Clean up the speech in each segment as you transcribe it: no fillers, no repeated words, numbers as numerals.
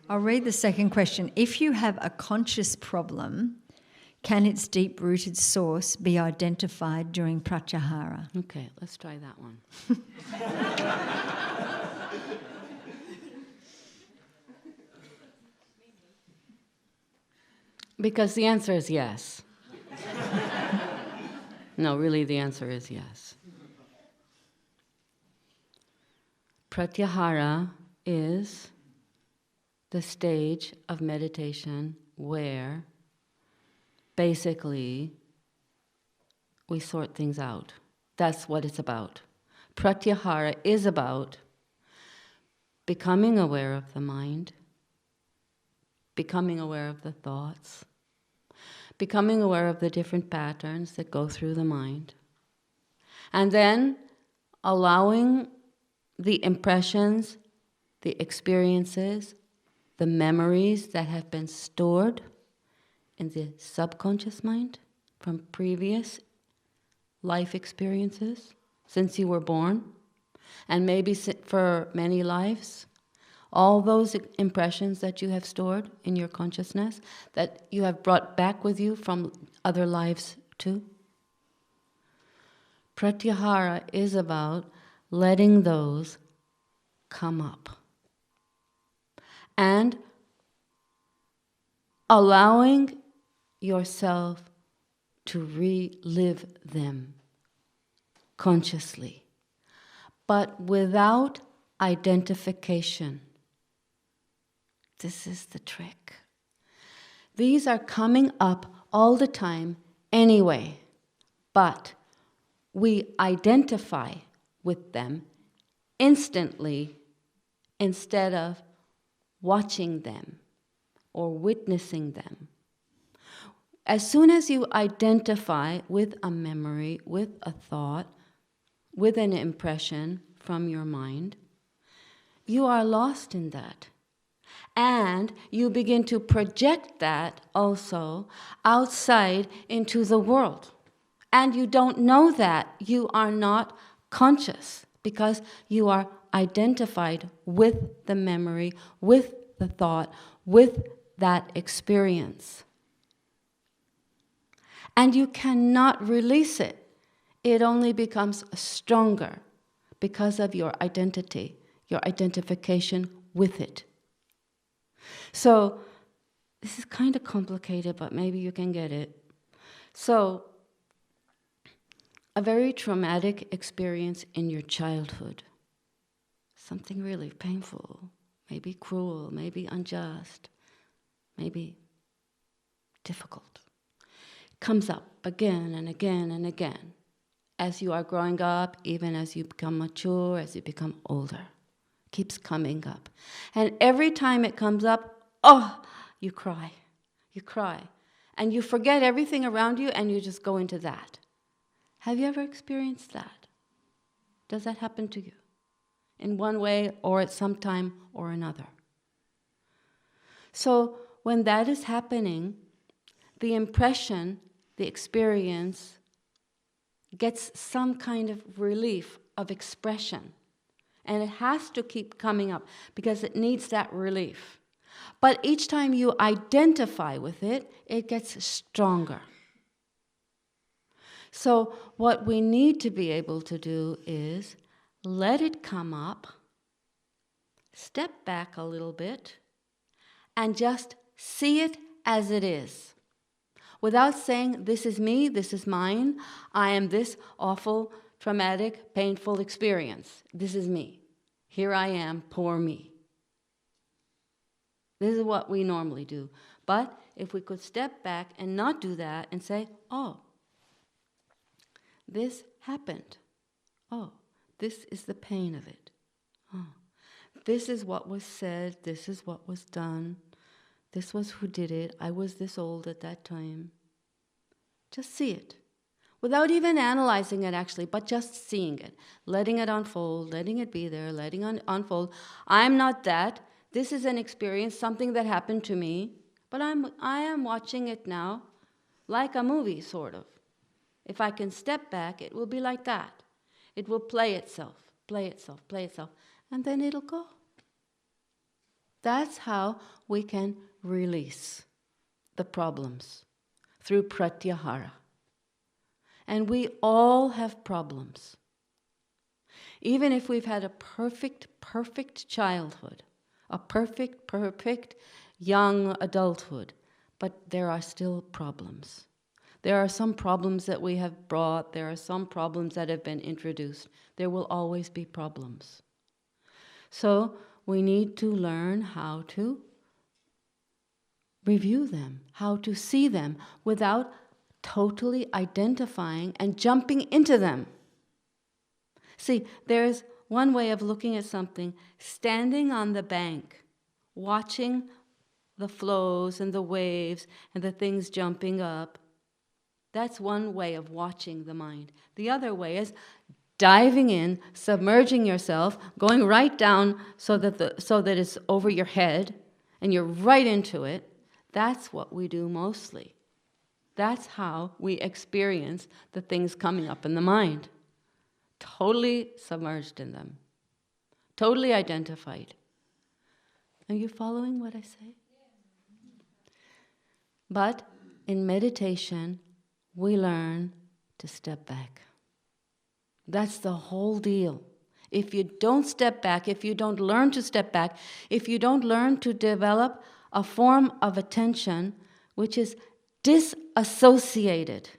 I'll read the second question. If you have a conscious problem, can its deep-rooted source be identified during Pratyahara? Okay, let's try that one. Because the answer is yes. No, really the answer is yes. Pratyahara is the stage of meditation where basically we sort things out. That's what it's about. Pratyahara is about becoming aware of the mind, becoming aware of the thoughts, becoming aware of the different patterns that go through the mind, and then allowing the impressions, the experiences, the memories that have been stored in the subconscious mind from previous life experiences since you were born, and maybe for many lives, all those impressions that you have stored in your consciousness, that you have brought back with you from other lives too. Pratyahara is about letting those come up and allowing yourself to relive them consciously, but without identification. This is the trick. These are coming up all the time anyway, but we identify with them instantly instead of watching them or witnessing them. As soon as you identify with a memory, with a thought, with an impression from your mind, you are lost in that. And you begin to project that also outside into the world. And you don't know that. You are not conscious because you are identified with the memory, with the thought, with that experience. And you cannot release it. It only becomes stronger because of your identity, your identification with it. So, this is kind of complicated, but maybe you can get it. So, a very traumatic experience in your childhood, something really painful, maybe cruel, maybe unjust, maybe difficult, comes up again and again and again as you are growing up, even as you become mature, as you become older. Keeps coming up. And every time it comes up, you cry. You cry. And you forget everything around you and you just go into that. Have you ever experienced that? Does that happen to you? In one way or at some time or another. So when that is happening, the impression, the experience gets some kind of relief of expression. And it has to keep coming up because it needs that relief. But each time you identify with it, it gets stronger. So what we need to be able to do is let it come up, step back a little bit, and just see it as it is. Without saying, this is me, this is mine, I am this awful, traumatic, painful experience. This is me. Here I am, poor me. This is what we normally do. But if we could step back and not do that and say, this happened. This is the pain of it. This is what was said. This is what was done. This was who did it. I was this old at that time. Just see it. Without even analyzing it actually, but just seeing it. Letting it unfold, letting it be there, letting it unfold. I'm not that. This is an experience, something that happened to me. But I am watching it now like a movie, sort of. If I can step back, it will be like that. It will play itself, play itself, play itself, and then it'll go. That's how we can release the problems, through Pratyahara. And we all have problems. Even if we've had a perfect childhood, a perfect young adulthood, but there are still problems. There are some problems that we have brought, there are some problems that have been introduced. There will always be problems. So we need to learn how to review them, how to see them without totally identifying and jumping into them. See, there's one way of looking at something, standing on the bank, watching the flows and the waves and the things jumping up. That's one way of watching the mind. The other way is diving in, submerging yourself, going right down so that it's over your head and you're right into it. That's what we do mostly. That's how we experience the things coming up in the mind. Totally submerged in them. Totally identified. Are you following what I say? But in meditation, we learn to step back. That's the whole deal. If you don't step back, if you don't learn to step back, if you don't learn to develop a form of attention which is disassociated,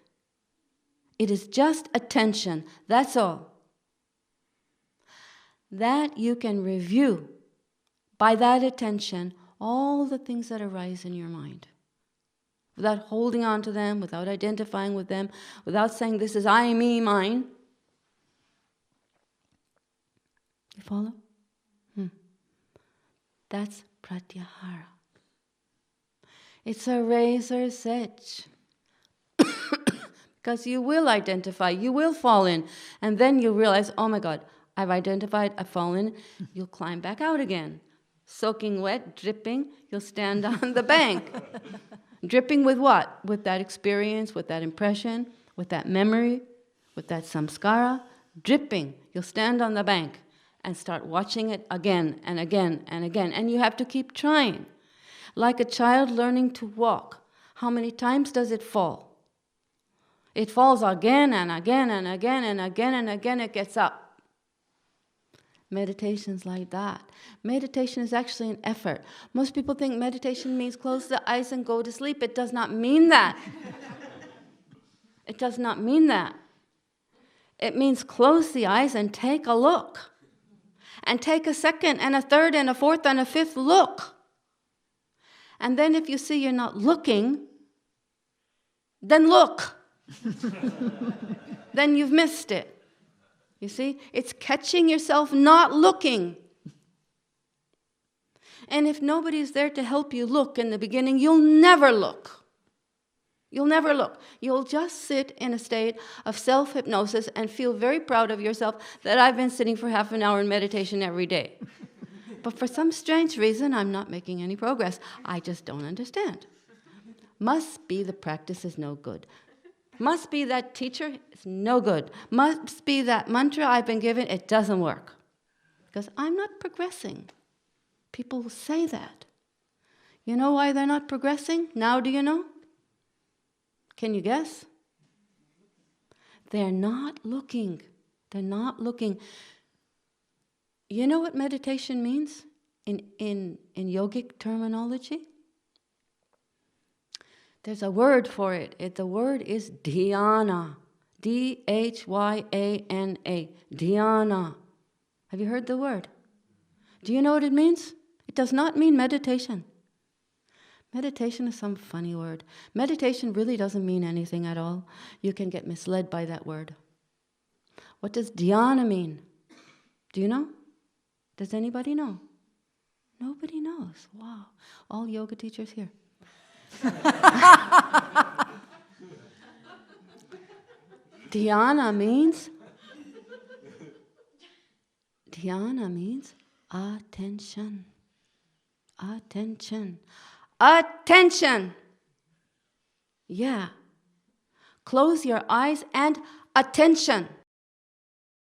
it is just attention, that's all. That you can review by that attention all the things that arise in your mind. Without holding on to them, without identifying with them, without saying, this is I, me, mine. You follow? That's Pratyahara. It's a razor's edge. Because you will identify, you will fall in. And then you realize, oh my God, I've identified, I've fallen. You'll climb back out again. Soaking wet, dripping, you'll stand on the bank. Dripping with what? With that experience, with that impression, with that memory, with that samskara. Dripping. You'll stand on the bank and start watching it again and again and again. And you have to keep trying. Like a child learning to walk. How many times does it fall? It falls again and again and again and again and again. It gets up. Meditation's like that. Meditation is actually an effort. Most people think meditation means close the eyes and go to sleep. It does not mean that. It does not mean that. It means close the eyes and take a look. And take a second and a third and a fourth and a fifth look. And then if you see you're not looking, then look. Then you've missed it. You see, it's catching yourself not looking. And if nobody's there to help you look in the beginning, you'll never look. You'll never look. You'll just sit in a state of self-hypnosis and feel very proud of yourself that I've been sitting for half an hour in meditation every day. But for some strange reason, I'm not making any progress. I just don't understand. Must be the practice is no good. Must be that teacher is no good. Must be that mantra I've been given, it doesn't work. Because I'm not progressing. People say that. You know why they're not progressing? Now do you know? Can you guess? They're not looking. They're not looking. You know what meditation means in yogic terminology? There's a word for it. The word is dhyana. D-H-Y-A-N-A. Dhyana. Have you heard the word? Do you know what it means? It does not mean meditation. Meditation is some funny word. Meditation really doesn't mean anything at all. You can get misled by that word. What does dhyana mean? Do you know? Does anybody know? Nobody knows. Wow. All yoga teachers here. Dhyana means attention. Attention. Attention. Yeah. Close your eyes and attention.